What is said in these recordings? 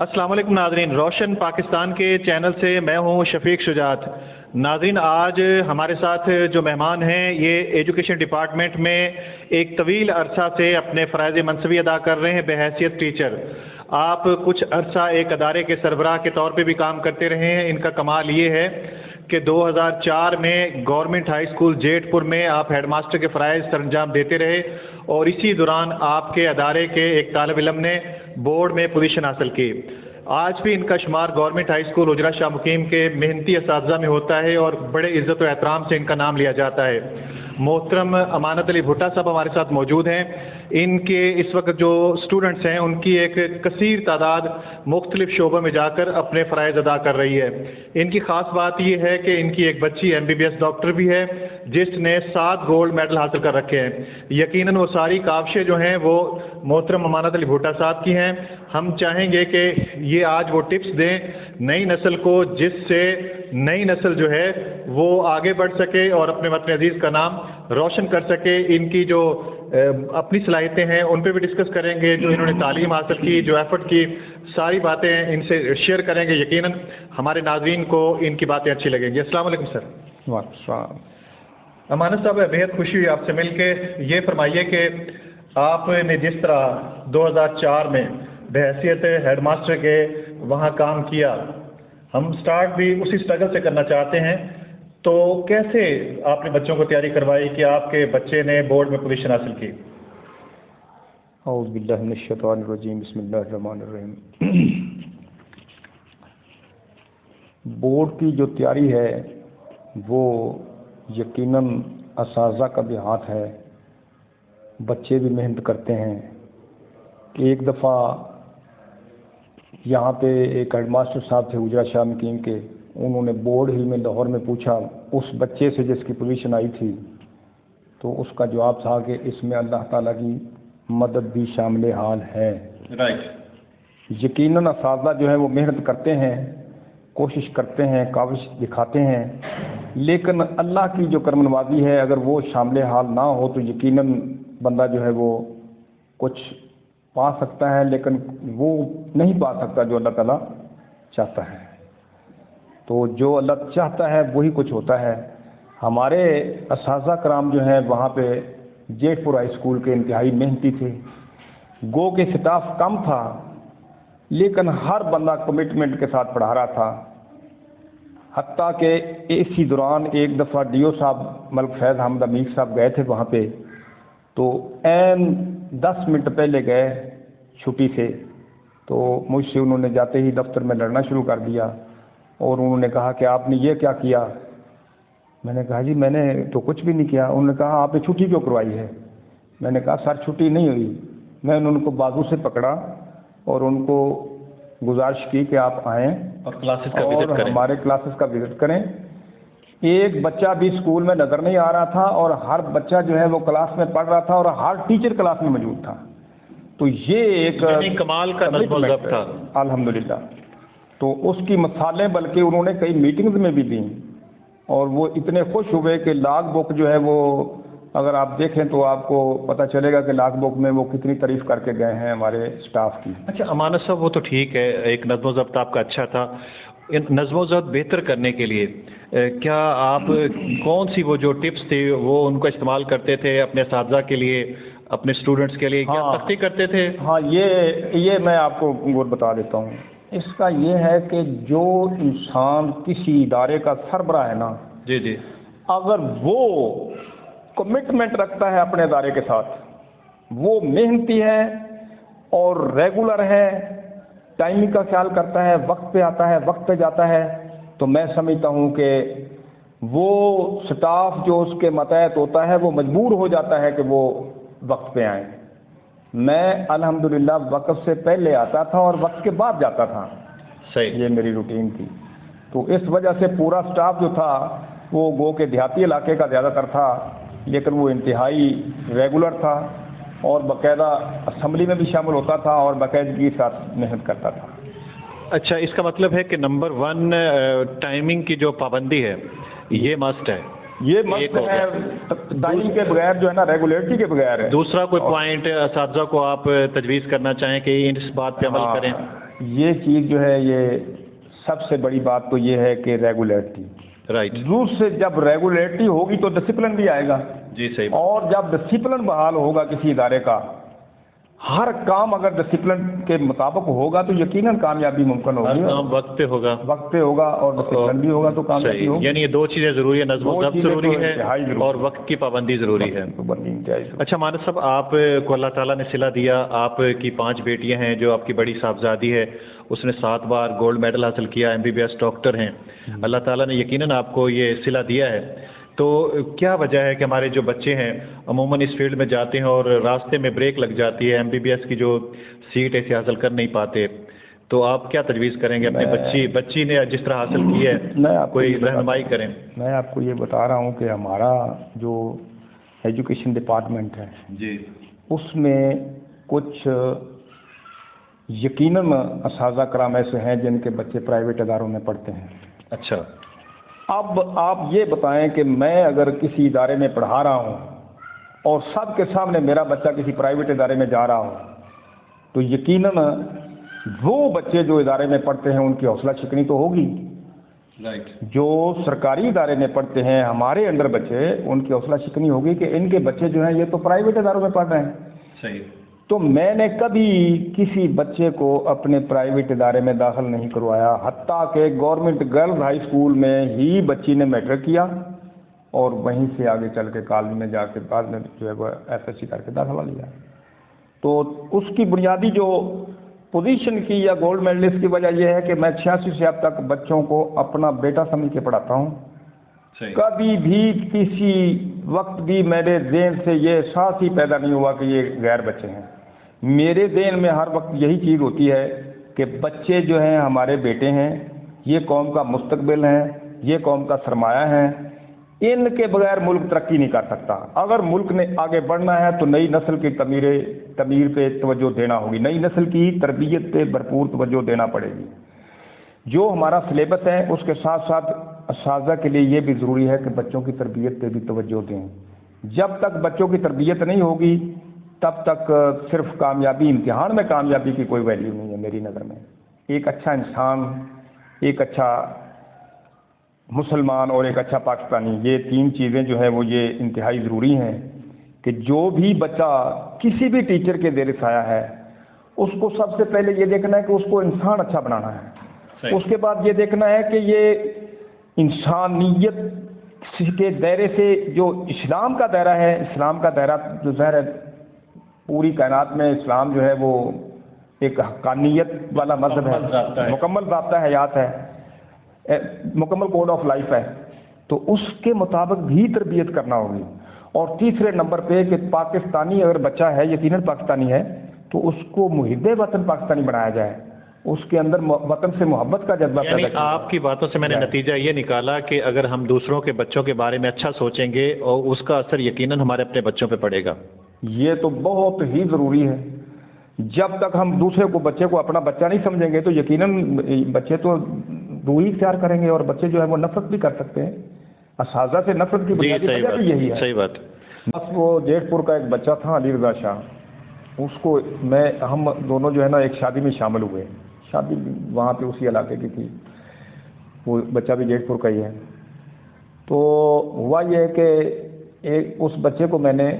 السلام علیکم ناظرین، روشن پاکستان کے چینل سے میں ہوں شفیق شجاعت۔ ناظرین، آج ہمارے ساتھ جو مہمان ہیں یہ ایجوکیشن ڈپارٹمنٹ میں ایک طویل عرصہ سے اپنے فرائض منصبی ادا کر رہے ہیں بحیثیت ٹیچر۔ آپ کچھ عرصہ ایک ادارے کے سربراہ کے طور پہ بھی کام کرتے رہے ہیں۔ ان کا کمال یہ ہے کہ 2004 میں گورنمنٹ ہائی اسکول جیٹ پور میں آپ ہیڈ ماسٹر کے فرائض سر انجام دیتے رہے، اور اسی دوران آپ کے ادارے کے ایک طالب علم نے بورڈ میں پوزیشن حاصل کی۔ آج بھی ان کا شمار گورنمنٹ ہائی اسکول اجرا شاہ مقیم کے محنتی اساتذہ میں ہوتا ہے اور بڑے عزت و احترام سے ان کا نام لیا جاتا ہے۔ محترم امانت علی بھٹا صاحب ہمارے ساتھ موجود ہیں۔ ان کے اس وقت جو اسٹوڈنٹس ہیں ان کی ایک کثیر تعداد مختلف شعبوں میں جا کر اپنے فرائض ادا کر رہی ہے۔ ان کی خاص بات یہ ہے کہ ان کی ایک بچی MBBS ڈاکٹر بھی ہے جس نے 7 گولڈ میڈل حاصل کر رکھے ہیں۔ یقیناً وہ ساری کاوشیں جو ہیں وہ محترم امانت علی بھٹا صاحب کی ہیں۔ ہم چاہیں گے کہ یہ آج وہ ٹپس دیں نئی نسل کو، جس سے نئی نسل جو ہے وہ آگے بڑھ سکے اور اپنے وطن عزیز کا نام روشن کر سکے۔ ان کی جو اپنی صلاحیتیں ہیں ان پہ بھی ڈسکس کریں گے، جو انہوں نے تعلیم حاصل کی، جو ایفرٹ کی، ساری باتیں ان سے شیئر کریں گے۔ یقیناً ہمارے ناظرین کو ان کی باتیں اچھی لگیں گی۔ السلام علیکم سر۔ وعلیکم السلام۔ امانت صاحب، بہت خوشی ہوئی آپ سے مل کے۔ یہ فرمائیے کہ آپ نے جس طرح 2004 میں بحیثیت ہیڈ ماسٹر کے وہاں کام کیا، ہم سٹارٹ بھی اسی سٹرگل سے کرنا چاہتے ہیں، تو کیسے آپ نے بچوں کو تیاری کروائی کہ آپ کے بچے نے بورڈ میں پوزیشن حاصل کی؟ اعوذ باللہ من الشیطان الرجیم، بسم اللہ الرحمن الرحیم۔ بورڈ کی جو تیاری ہے وہ یقیناً اساتذہ کا بھی ہاتھ ہے، بچے بھی محنت کرتے ہیں۔ کہ ایک دفعہ یہاں پہ ایک ہیڈ ماسٹر صاحب تھے اجرا شاہ مقیم کے، انہوں نے بورڈ ہی میں لاہور میں پوچھا اس بچے سے جس کی پوزیشن آئی تھی، تو اس کا جواب تھا کہ اس میں اللہ تعالیٰ کی مدد بھی شامل حال ہے۔ یقیناً اساتذہ جو ہے وہ محنت کرتے ہیں، کوشش کرتے ہیں، کاوش دکھاتے ہیں، لیکن اللہ کی جو کرم نوازی ہے اگر وہ شامل حال نہ ہو تو یقیناً بندہ جو ہے وہ کچھ پا سکتا ہے، لیکن وہ نہیں پا سکتا جو اللہ تعالیٰ چاہتا ہے۔ تو جو اللہ چاہتا ہے وہی کچھ ہوتا ہے۔ ہمارے اساتذہ کرام جو ہیں وہاں پہ جیٹ پور ہائی اسکول کے انتہائی محنتی تھے۔ گو کہ سٹاف کم تھا لیکن ہر بندہ کمٹمنٹ کے ساتھ پڑھا رہا تھا، حتیٰ کہ اسی دوران ایک دفعہ DO صاحب ملک فیض حامد عمیق صاحب گئے تھے وہاں پہ، تو عین 10 منٹ پہلے گئے چھٹی سے، تو مجھ سے انہوں نے جاتے ہی دفتر میں لڑنا شروع کر دیا، اور انہوں نے کہا کہ آپ نے یہ کیا کیا؟ میں نے کہا جی میں نے تو کچھ بھی نہیں کیا۔ انہوں نے کہا آپ نے چھٹی کیوں کروائی ہے؟ میں نے کہا سر چھٹی نہیں ہوئی۔ میں نے ان کو بازو سے پکڑا اور ان کو گزارش کی کہ آپ آئیں اور کلاسز کا وزٹ کریں، ہمارے کلاسز کا وزٹ کریں۔ ایک بچہ بھی اسکول میں نظر نہیں آ رہا تھا، اور ہر بچہ جو ہے وہ کلاس میں پڑھ رہا تھا، اور ہر ٹیچر کلاس میں موجود تھا۔ تو یہ ایک کمال کا نظم و ضبط تھا الحمدللہ۔ تو اس کی مثالیں بلکہ انہوں نے کئی میٹنگز میں بھی دیں، اور وہ اتنے خوش ہوئے کہ لاگ بک جو ہے وہ اگر آپ دیکھیں تو آپ کو پتہ چلے گا کہ لاگ بک میں وہ کتنی تعریف کر کے گئے ہیں ہمارے اسٹاف کی۔ اچھا امانت صاحب، وہ تو ٹھیک ہے، ایک نظم و ضبط آپ کا اچھا تھا۔ نظم و ضبط بہتر کرنے کے لیے کیا آپ کون سی وہ جو ٹپس تھے وہ ان کو استعمال کرتے تھے اپنے اساتذہ کے لیے، اپنے اسٹوڈنٹس کے لیے؟ کیا سختی کرتے تھے؟ ہاں، یہ میں آپ کو غور بتا دیتا ہوں۔ اس کا یہ ہے کہ جو انسان کسی ادارے کا سربراہ ہے نا، جی اگر وہ کمٹمنٹ رکھتا ہے اپنے ادارے کے ساتھ، وہ محنتی ہے اور ریگولر ہے، ٹائمنگ کا خیال کرتا ہے، وقت پہ آتا ہے، وقت پہ جاتا ہے، تو میں سمجھتا ہوں کہ وہ سٹاف جو اس کے ماتحت ہوتا ہے وہ مجبور ہو جاتا ہے کہ وہ وقت پہ آئیں۔ میں الحمدللہ وقت سے پہلے آتا تھا اور وقت کے بعد جاتا تھا، صحیح، یہ میری روٹین تھی۔ تو اس وجہ سے پورا سٹاف جو تھا وہ گو کہ دیہاتی علاقے کا زیادہ تر تھا، لیکن وہ انتہائی ریگولر تھا اور باقاعدہ اسمبلی میں بھی شامل ہوتا تھا اور باقاعدگی کے ساتھ محنت کرتا تھا۔ اچھا، اس کا مطلب ہے کہ نمبر 1 ٹائمنگ کی جو پابندی ہے یہ مسٹ ہے، یہ مست ہے، ٹائم کے بغیر جو ہے نا، ریگولیٹری کے بغیر ہے۔ دوسرا کوئی پوائنٹ اساتذہ کو آپ تجویز کرنا چاہیں کہ اس بات پہ عمل کریں؟ یہ چیز جو ہے یہ سب سے بڑی بات تو یہ ہے کہ ریگولیٹری، رائٹ روز سے جب ریگولیٹری ہوگی تو ڈسپلن بھی آئے گا، جی صحیح، اور جب ڈسپلن بحال ہوگا کسی ادارے کا، ہر کام اگر ڈسپلن کے مطابق ہوگا تو یقیناً کامیابی ممکن ہر ہوگی، کام وقت پہ ہوگا، وقت پہ ہوگا اور ڈسپلن بھی ہوگا تو کامیابی صحیح، ہوگی۔ یعنی یہ دو چیزیں ضروری ہے، نظم و دو ضبط چیزیں تو ضروری ہے انتہائی ضروری اور وقت کی پابندی ضروری ہے۔ اچھا مانس صاحب، آپ کو اللہ تعالیٰ نے صلہ دیا، آپ کی 5 بیٹیاں ہیں، جو آپ کی بڑی صاحبزادی ہے اس نے 7 بار گولڈ میڈل حاصل کیا، MBBS ڈاکٹر ہیں، اللہ تعالیٰ نے یقیناً آپ کو یہ صلہ دیا ہے، تو کیا وجہ ہے کہ ہمارے جو بچے ہیں عموماً اس فیلڈ میں جاتے ہیں اور راستے میں بریک لگ جاتی ہے، MBBS کی جو سیٹ ایسے حاصل کر نہیں پاتے، تو آپ کیا تجویز کریں گے اپنے بچی نے جس طرح حاصل کی ہے، کوئی رہنمائی کریں؟ میں آپ کو یہ بتا رہا ہوں کہ ہمارا جو ایجوکیشن ڈپارٹمنٹ ہے جی، اس میں کچھ یقیناً اساتذہ کرام ایسے ہیں جن کے بچے پرائیویٹ اداروں میں پڑھتے ہیں۔ اچھا، اب آپ یہ بتائیں کہ میں اگر کسی ادارے میں پڑھا رہا ہوں اور سب کے سامنے میرا بچہ کسی پرائیویٹ ادارے میں جا رہا ہو تو یقیناً وہ بچے جو ادارے میں پڑھتے ہیں ان کی حوصلہ شکنی تو ہوگی، رائٹ، جو سرکاری ادارے میں پڑھتے ہیں ہمارے اندر بچے ان کی حوصلہ شکنی ہوگی کہ ان کے بچے جو ہیں یہ تو پرائیویٹ اداروں میں پڑھ رہے ہیں۔ صحیح، تو میں نے کبھی کسی بچے کو اپنے پرائیویٹ ادارے میں داخل نہیں کروایا، حتیٰ کہ گورنمنٹ گرلز ہائی اسکول میں ہی بچی نے میٹرک کیا اور وہیں سے آگے چل کے کالج میں جا کے بعد میں جو ہے وہ FSC کر کے داخلہ لیا۔ تو اس کی بنیادی جو پوزیشن کی یا گولڈ میڈلسٹ کی وجہ یہ ہے کہ میں 86 سے اب تک بچوں کو اپنا بیٹا سمجھ کے پڑھاتا ہوں، کبھی بھی کسی وقت بھی میرے ذہن سے یہ احساس ہی پیدا نہیں ہوا کہ یہ غیر بچے ہیں۔ میرے ذہن میں ہر وقت یہی چیز ہوتی ہے کہ بچے جو ہیں ہمارے بیٹے ہیں، یہ قوم کا مستقبل ہیں، یہ قوم کا سرمایہ ہیں، ان کے بغیر ملک ترقی نہیں کر سکتا۔ اگر ملک نے آگے بڑھنا ہے تو نئی نسل کی تعمیر پہ توجہ دینا ہوگی، نئی نسل کی تربیت پہ بھرپور توجہ دینا پڑے گی۔ جو ہمارا سلیبس ہے اس کے ساتھ ساتھ اساتذہ کے لیے یہ بھی ضروری ہے کہ بچوں کی تربیت پہ بھی توجہ دیں۔ جب تک بچوں کی تربیت نہیں ہوگی تب تک صرف کامیابی، امتحان میں کامیابی کی کوئی ویلیو نہیں ہے میری نظر میں۔ ایک اچھا انسان، ایک اچھا مسلمان اور ایک اچھا پاکستانی، یہ 3 چیزیں جو ہے وہ یہ انتہائی ضروری ہیں کہ جو بھی بچہ کسی بھی ٹیچر کے زیر سایہ ہے اس کو سب سے پہلے یہ دیکھنا ہے کہ اس کو انسان اچھا بنانا ہے، اس کے بعد یہ دیکھنا ہے کہ یہ انسانیت کے دائرے سے جو اسلام کا دائرہ ہے، اسلام کا دائرہ جو ظاہر ہے پوری کائنات میں اسلام جو ہے وہ ایک حقانیت والا مذہب ہے، مکمل ضابطہ حیات ہے، مکمل کوڈ آف لائف ہے، تو اس کے مطابق بھی تربیت کرنا ہوگی۔ اور تیسرے نمبر پہ کہ پاکستانی اگر بچہ ہے، یقیناً پاکستانی ہے، تو اس کو محب وطن پاکستانی بنایا جائے، اس کے اندر وطن سے محبت کا جذبہ پیدا کیا۔ آپ کی باتوں سے میں نے نتیجہ یہ نکالا کہ اگر ہم دوسروں کے بچوں کے بارے میں اچھا سوچیں گے اور اس کا اثر یقیناً ہمارے اپنے بچوں پہ پڑے گا۔ یہ تو بہت ہی ضروری ہے۔ جب تک ہم دوسرے کو بچے کو اپنا بچہ نہیں سمجھیں گے تو یقیناً بچے تو دوری اختیار کریں گے اور بچے جو ہے وہ نفرت بھی کر سکتے ہیں۔ اساتذہ سے نفرت کی بنیادی وجہ بھی یہی ہے۔ صحیح بات۔ بس وہ جیٹ پور کا ایک بچہ تھا علی رضا شاہ، اس کو ہم دونوں جو ہے نا ایک شادی میں شامل ہوئے، شادی وہاں پہ اسی علاقے کی تھی، وہ بچہ بھی جیٹ پور کا ہی ہے۔ تو ہوا یہ ہے کہ اس بچے کو میں نے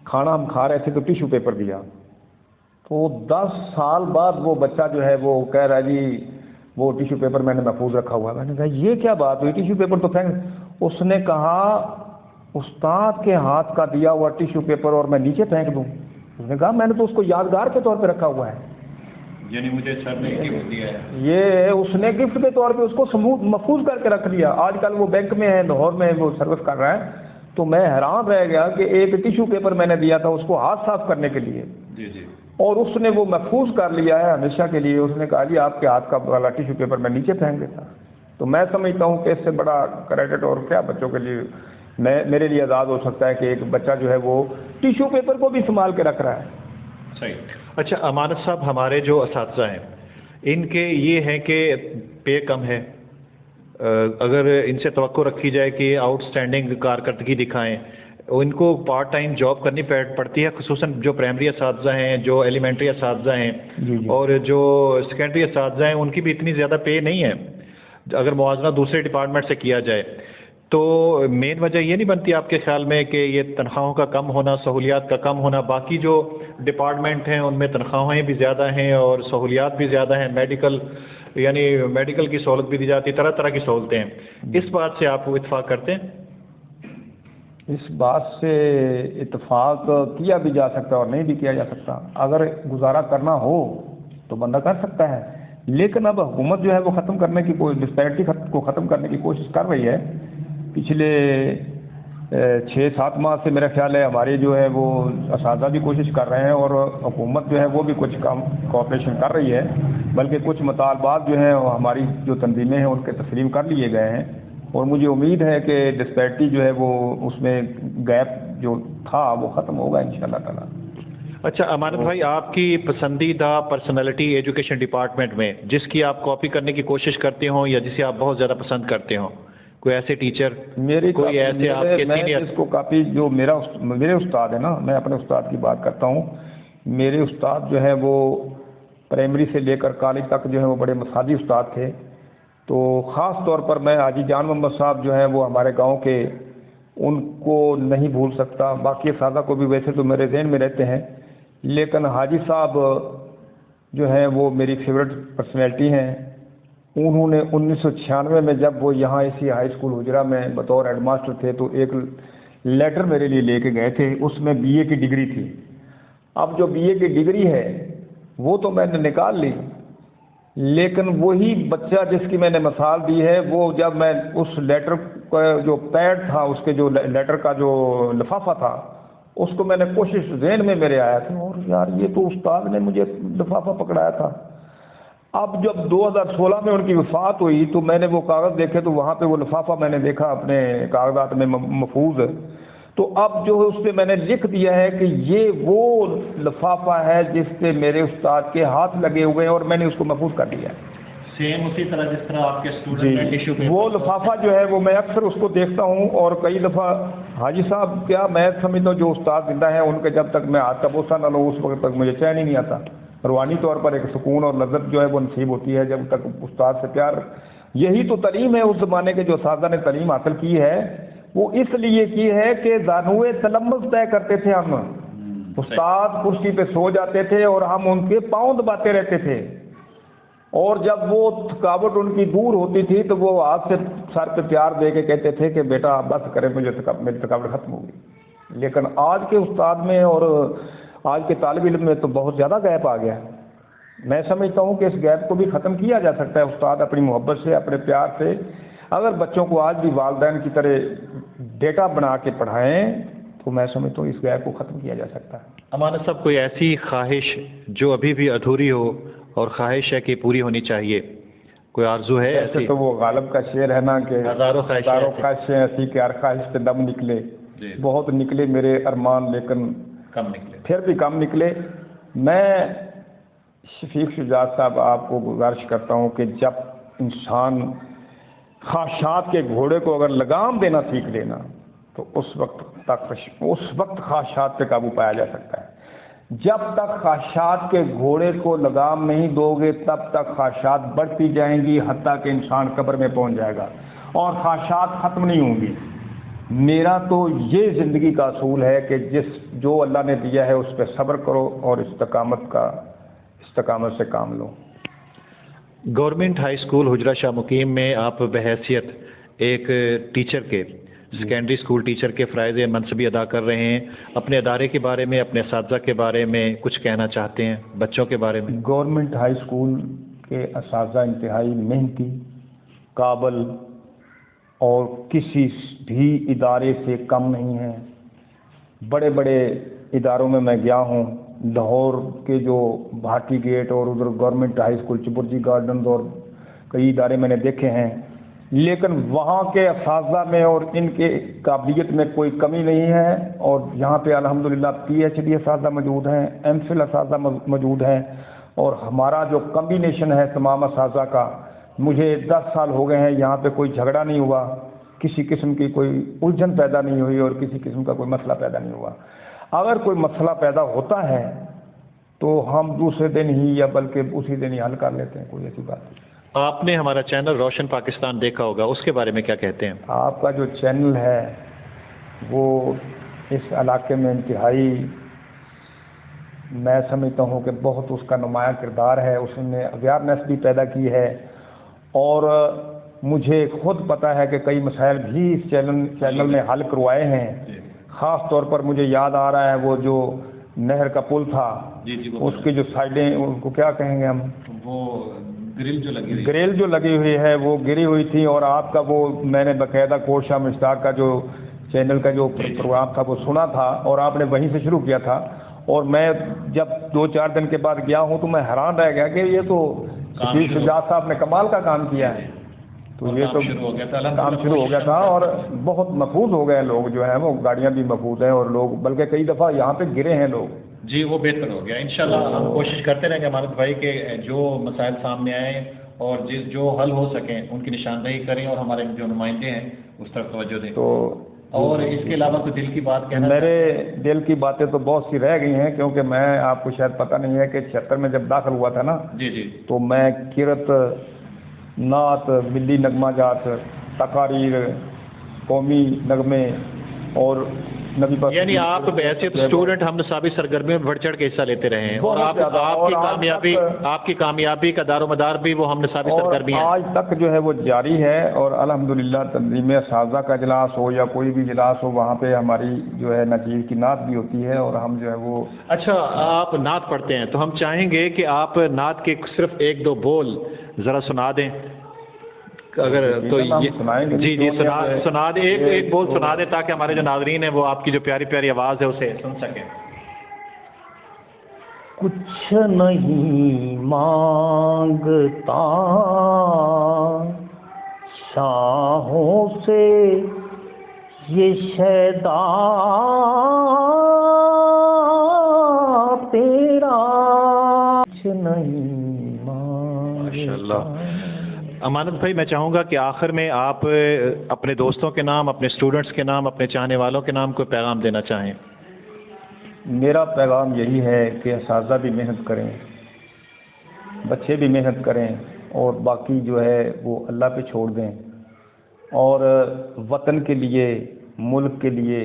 کھانا ہم کھا رہے تھے تو ٹیشو پیپر دیا، تو 10 سال بعد وہ بچہ جو ہے وہ کہہ رہا ہے جی وہ ٹیشو پیپر میں نے محفوظ رکھا ہوا ہے۔ میں نے کہا یہ کیا بات ہوئی، ٹیشو پیپر تو پھینک؟ اس نے کہا استاد کے ہاتھ کا دیا ہوا ٹیشو پیپر اور میں نیچے پھینک دوں؟ اس نے کہا میں نے تو اس کو یادگار کے طور پہ رکھا ہوا ہے، یعنی مجھے سر نے گفٹ دیا ہے۔ یہ اس نے گفٹ کے طور پہ اس کو محفوظ کر کے رکھ لیا۔ آج کل وہ بینک میں ہے، لاہور میں وہ سروس کر رہا ہے، تو میں حیران رہ گیا کہ ایک ٹیشو پیپر میں نے دیا تھا اس کو ہاتھ صاف کرنے کے لیے، جی جی، اور اس نے وہ محفوظ کر لیا ہے ہمیشہ کے لیے۔ اس نے کہا جی آپ کے ہاتھ کا والا ٹیشو پیپر میں نیچے پھینک دیتا۔ تو میں سمجھتا ہوں کہ اس سے بڑا کریڈٹ اور کیا بچوں کے لیے میرے لیے آزاد ہو سکتا ہے کہ ایک بچہ جو ہے وہ ٹیشو پیپر کو بھی سنبھال کے رکھ رہا ہے۔ صحیح۔ اچھا امانت صاحب، ہمارے جو اساتذہ ہیں ان کے یہ ہے کہ پے کم ہے، اگر ان سے توقع رکھی جائے کہ آؤٹ اسٹینڈنگ کارکردگی دکھائیں ان کو پارٹ ٹائم جاب کرنی پڑتی ہے، خصوصاً جو پرائمری اساتذہ ہیں، جو ایلیمنٹری اساتذہ ہیں، اور جو سیکنڈری اساتذہ ہیں، ان کی بھی اتنی زیادہ پے نہیں ہے اگر موازنہ دوسرے ڈپارٹمنٹ سے کیا جائے. تو مین وجہ یہ نہیں بنتی آپ کے خیال میں کہ یہ تنخواہوں کا کم ہونا، سہولیات کا کم ہونا؟ باقی جو ڈپارٹمنٹ ہیں ان میں تنخواہیں بھی زیادہ ہیں اور سہولیات بھی زیادہ ہیں، میڈیکل یعنی میڈیکل کی سہولت بھی دی جاتی ہے، طرح طرح کی سہولتیں ہیں. اس بات سے آپ اتفاق کرتے ہیں؟ اس بات سے اتفاق کیا بھی جا سکتا ہے اور نہیں بھی کیا جا سکتا. اگر گزارا کرنا ہو تو بندہ کر سکتا ہے، لیکن اب حکومت جو ہے وہ ختم کرنے کی ڈسپیرٹی کو ختم کرنے کی کوشش کر رہی ہے. پچھلے 6-7 ماہ سے میرا خیال ہے ہمارے جو ہے وہ اساتذہ بھی کوشش کر رہے ہیں اور حکومت جو ہے وہ بھی کچھ کام کوآپریشن کر رہی ہے، بلکہ کچھ مطالبات جو ہیں ہماری جو تنظیمیں ہیں ان کے تسلیم کر لیے گئے ہیں، اور مجھے امید ہے کہ ڈسپیرٹی جو ہے وہ اس میں گیپ جو تھا وہ ختم ہوگا انشاءاللہ تعالیٰ. اچھا امانت بھائی، آپ کی پسندیدہ پرسنالٹی ایجوکیشن ڈپارٹمنٹ میں جس کی آپ کاپی کرنے کی کوشش کرتے ہوں یا جسے آپ بہت زیادہ پسند کرتے ہوں، کوئی ایسے ٹیچر، کوئی ایسے آپ کے سینئر؟ اس کو کافی جو میرے استاد ہے نا، میں اپنے استاد کی بات کرتا ہوں. میرے استاد جو ہے وہ پرائمری سے لے کر کالج تک جو ہے وہ بڑے مثالی استاد تھے. تو خاص طور پر میں حاجی جان محمد صاحب جو ہیں وہ ہمارے گاؤں کے، ان کو نہیں بھول سکتا. باقی اساتذہ کو بھی ویسے تو میرے ذہن میں رہتے ہیں، لیکن حاجی صاحب جو ہیں وہ میری فیورٹ پرسنالٹی ہیں. انہوں نے 1996 میں جب وہ یہاں اسی ہائی اسکول حجرہ میں بطور ہیڈ ماسٹر تھے تو ایک لیٹر میرے لیے لے کے گئے تھے، اس میں بی اے کی ڈگری تھی. اب جو بی اے کی ڈگری ہے وہ تو میں نے نکال لی، لیکن وہی بچہ جس کی میں نے مثال دی ہے، وہ جب میں اس لیٹر کا جو پیڈ تھا، اس کے جو لیٹر کا جو لفافہ تھا، اس کو میں نے کوشش ذہن میں میرے آیا تھا، اور یار یہ تو استاد نے مجھے لفافہ پکڑایا تھا. اب جب 2016 میں ان کی وفات ہوئی تو میں نے وہ کاغذ دیکھے تو وہاں پہ وہ لفافہ میں نے دیکھا اپنے کاغذات میں محفوظ. تو اب جو ہے اس پہ میں نے لکھ دیا ہے کہ یہ وہ لفافہ ہے جس سے میرے استاد کے ہاتھ لگے ہوئے ہیں اور میں نے اس کو محفوظ کر دیا. سیم اسی طرح جس طرح آپ کے اسٹوڈنٹ ٹیشو پیپر، وہ لفافہ جو ہے وہ میں اکثر اس کو دیکھتا ہوں. اور کئی دفعہ حاجی صاحب کیا میں سمجھتا ہوں جو استاد زندہ ہیں ان کے جب تک میں ہاتھ کا بوسہ نہ لوں اس وقت تک مجھے چین ہی نہیں آتا. روحانی طور پر ایک سکون اور لذت جو ہے وہ نصیب ہوتی ہے جب تک استاد سے پیار. یہی تو تعلیم ہے اس زمانے کے جو اساتذہ نے تعلیم حاصل کی ہے، وہ اس لیے کی ہے کہ زانوئے تلمذ طے کرتے تھے ہم. استاد کرسی پہ سو جاتے تھے اور ہم ان کے پاؤں دباتے رہتے تھے، اور جب وہ تھکاوٹ ان کی دور ہوتی تھی تو وہ ہاتھ سے سر پہ پیار دے کے کہتے تھے کہ بیٹا بس کرے، مجھے میری تھکاوٹ ختم ہوگی. لیکن آج کے استاد میں اور آج کے طالب علم میں تو بہت زیادہ گیپ آ گیا. میں سمجھتا ہوں کہ اس گیپ کو بھی ختم کیا جا سکتا ہے. استاد اپنی محبت سے، اپنے پیار سے اگر بچوں کو آج بھی والدین کی طرح ڈیٹا بنا کے پڑھائیں تو میں سمجھتا ہوں اس گیپ کو ختم کیا جا سکتا ہے. امانت صاحب، کوئی ایسی خواہش جو ابھی بھی ادھوری ہو اور خواہش ہے کہ پوری ہونی چاہیے، کوئی آرزو ہے ایسی؟ ایسے تو وہ غالب کا شعر ہے نا کہ ہزاروں خواہشیں ایسی کہ ہر خواہش پہ دم نکلے. بہت نکلے میرے ارمان لیکن کم نکلے، پھر بھی کم نکلے. میں شفیق شجاعت صاحب آپ کو گزارش کرتا ہوں کہ جب انسان خواہشات کے گھوڑے کو اگر لگام دینا سیکھ لینا تو اس وقت خواہشات پہ قابو پایا جا سکتا ہے. جب تک خواہشات کے گھوڑے کو لگام نہیں دو گے تب تک خواہشات بڑھتی جائیں گی، حتیٰ کہ انسان قبر میں پہنچ جائے گا اور خواہشات ختم نہیں ہوں گی. میرا تو یہ زندگی کا اصول ہے کہ جو اللہ نے دیا ہے اس پہ صبر کرو اور استقامت سے کام لو. گورنمنٹ ہائی اسکول حجرہ شاہ مقیم میں آپ بحیثیت ایک ٹیچر کے، سیکنڈری اسکول ٹیچر کے فرائض منصبی ادا کر رہے ہیں. اپنے ادارے کے بارے میں، اپنے اساتذہ کے بارے میں کچھ کہنا چاہتے ہیں، بچوں کے بارے میں؟ گورنمنٹ ہائی اسکول کے اساتذہ انتہائی محنتی، قابل اور کسی بھی ادارے سے کم نہیں ہیں. بڑے بڑے اداروں میں گیا ہوں، لاہور کے جو بھاٹی گیٹ اور ادھر government high school Chauburji gardens اور کئی ادارے میں نے دیکھے ہیں، لیکن وہاں کے اساتذہ میں اور ان کے قابلیت میں کوئی کمی نہیں ہے. اور یہاں پہ الحمدللہ PhD اساتذہ موجود ہیں، MPhil اساتذہ موجود ہیں، اور ہمارا جو کمبینیشن ہے تمام اساتذہ کا، مجھے 10 سال ہو گئے ہیں یہاں پہ کوئی جھگڑا نہیں ہوا کسی قسم کی کوئی الجھن پیدا نہیں ہوئی اور کسی قسم کا کوئی مسئلہ پیدا نہیں ہوا. اگر کوئی مسئلہ پیدا ہوتا ہے تو ہم دوسرے دن ہی یا بلکہ اسی دن ہی حل کر لیتے ہیں, کوئی ایسی بات نہیں. آپ نے ہمارا چینل روشن پاکستان دیکھا ہوگا, اس کے بارے میں کیا کہتے ہیں؟ آپ کا جو چینل ہے وہ اس علاقے میں انتہائی میں سمجھتا ہوں کہ بہت اس کا نمایاں کردار ہے. اس نے اویئرنیس بھی پیدا کی ہے اور مجھے خود پتہ ہے کہ کئی مسائل بھی اس چینل نے حل کروائے ہیں. خاص طور پر مجھے یاد آ رہا ہے وہ جو نہر کا پل تھا, اس کی جو سائڈیں ان کو کیا کہیں گے ہم, وہ گریل جو لگی ہوئی ہے وہ گری ہوئی تھی, اور آپ کا وہ میں نے باقاعدہ کوٹ شاہ مشتاق کا جو چینل کا جو پروگرام تھا وہ سنا تھا اور آپ نے وہیں سے شروع کیا تھا. اور میں جب 2-4 دن کے بعد گیا ہوں تو میں حیران رہ گیا کہ یہ تو شفیق شجاعت صاحب نے کمال کا کام کیا ہے. تو یہ تو کام شروع ہو گیا تھا اور بہت محفوظ ہو گئے لوگ جو ہیں, وہ گاڑیاں بھی محفوظ ہیں اور لوگ بلکہ کئی دفعہ یہاں پہ گرے ہیں لوگ. جی وہ بہتر ہو گیا. انشاءاللہ ہم کوشش کرتے رہیں گے امانت بھائی کہ جو مسائل سامنے آئیں اور جو حل ہو سکیں ان کی نشاندہی کریں اور ہمارے جو نمائندے ہیں اس طرف توجہ دیں. تو اور اس کے علاوہ کوئی دل کی بات کہنا؟ میرے دل کی باتیں تو بہت سی رہ گئی ہیں, کیونکہ میں آپ کو شاید پتہ نہیں ہے کہ 76 میں جب داخل ہوا تھا نا, جی تو میں کرت, نعت, ملی نغمہ جات, تقاریر, قومی نغمے اور نبی پاک, یعنی آپ بحیثیت اسٹوڈنٹ ہم نصابی سرگرمیوں میں بڑھ چڑھ کے حصہ لیتے رہے ہیں اور آپ کی کامیابی کا دار و مدار بھی وہ ہم نصابی سرگرمی ہیں. آج تک جو ہے وہ جاری ہے اور الحمدللہ تنظیم اساتذہ کا اجلاس ہو یا کوئی بھی اجلاس ہو وہاں پہ ہماری جو ہے نجیب کی نعت بھی ہوتی ہے اور ہم جو ہے وہ. اچھا آپ نعت پڑھتے ہیں تو ہم چاہیں گے کہ آپ نعت کے صرف 1-2 بول ذرا سنا دیں اگر تو. جی سنا دیں, ایک بول سنا دیں تاکہ ہمارے جو ناظرین ہیں وہ آپ کی جو پیاری پیاری آواز ہے اسے سن سکیں. کچھ نہیں مانگتا شاہوں سے یہ شیدا تیرا, کچھ نہیں مانگتا. امانت بھائی میں چاہوں گا کہ آخر میں آپ اپنے دوستوں کے نام, اپنے اسٹوڈنٹس کے نام, اپنے چاہنے والوں کے نام کوئی پیغام دینا چاہیں. میرا پیغام یہی ہے کہ اساتذہ بھی محنت کریں, بچے بھی محنت کریں اور باقی جو ہے وہ اللہ پہ چھوڑ دیں اور وطن کے لیے, ملک کے لیے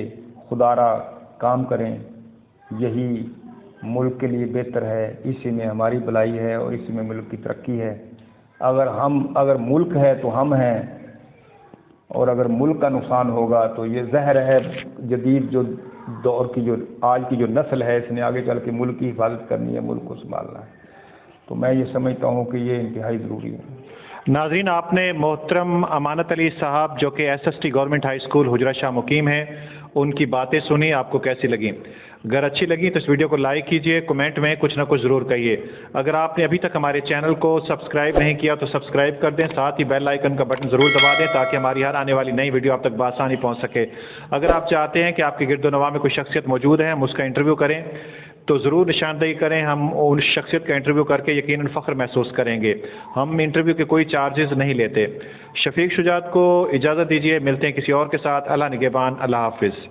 خدا را کام کریں. یہی ملک کے لیے بہتر ہے, اسی میں ہماری بھلائی ہے اور اسی میں ملک کی ترقی ہے. اگر ملک ہے تو ہم ہیں, اور اگر ملک کا نقصان ہوگا تو یہ زہر ہے. جدید جو دور کی جو آج کی جو نسل ہے اس نے آگے چل کے ملک کی حفاظت کرنی ہے, ملک کو سنبھالنا ہے. تو میں یہ سمجھتا ہوں کہ یہ انتہائی ضروری ہے. ناظرین آپ نے محترم امانت علی صاحب جو کہ SST گورنمنٹ ہائی اسکول حجرہ شاہ مقیم ہیں ان کی باتیں سنی, آپ کو کیسی لگیں؟ اگر اچھی لگی تو اس ویڈیو کو لائک کیجئے, کمنٹ میں کچھ نہ کچھ ضرور کہیے. اگر آپ نے ابھی تک ہمارے چینل کو سبسکرائب نہیں کیا تو سبسکرائب کر دیں, ساتھ ہی بیل آئیکن کا بٹن ضرور دبا دیں تاکہ ہماری ہر آنے والی نئی ویڈیو آپ تک بآسانی پہنچ سکے. اگر آپ چاہتے ہیں کہ آپ کے گرد و نواح میں کوئی شخصیت موجود ہے ہم اس کا انٹرویو کریں تو ضرور نشاندہی کریں, ہم ان شخصیت کا انٹرویو کر کے یقیناً فخر محسوس کریں گے. ہم انٹرویو کے کوئی چارجز نہیں لیتے. شفیق شجاعت کو اجازت دیجیے, ملتے ہیں کسی اور کے ساتھ. اللہ نگہبان, اللہ حافظ.